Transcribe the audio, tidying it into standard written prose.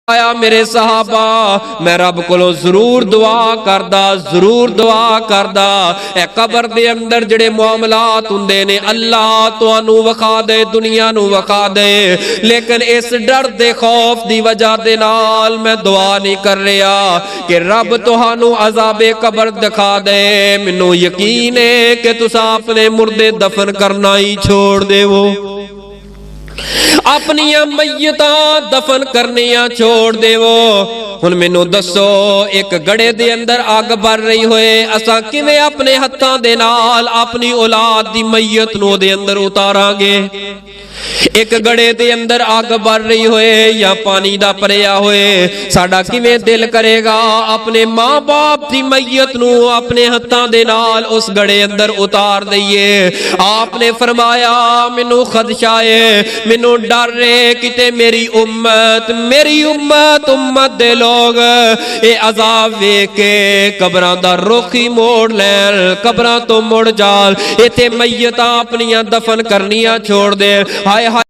आया मेरे सहाबा मैं रब कोलों जरूर दुआ करदा ए कबर दे अंदर जिहड़े मामलात हुंदे ने अल्लाह तुहानू वखा दे दुनिया नू वखा दे, लेकिन इस डर दे खौफ दी वजह दे नाल मैं दुआ नहीं कर रहा कि रब तुहानू अजाबे कबर दिखा दे। मैनू यकीन है कि तुसा अपने मुर्दे दफन करना ही छोड़ देवो, अपनिया मैयतां दफन करनिया छोड़ देवो। हुण मैनू दसो एक गड़े दे अंदर अग बर रही होए असां किवें अपने हत्थां दे नाल अपनी औलाद दी मैयत नू दे अंदर उतारांगे। एक गड़े दे अंदर अग बर रही होए या पानी दा भरिया होए साडा किवें दिल करेगा अपने मां बाप दी मैयत नू अपने हत्थां दे नाल उस गड़े अंदर उतार दईए। आपने फरमाया मैनू खदशा है, मैनू डर है किते मेरी उम्मत दे लोग ये अजाब वेख के कबरां दा रुख ही मोड़ लैन, कबरां तो मुड़ जाल, इत्थे मैयतां अपनियां दफन करनियां छोड़ दे। हाय हाय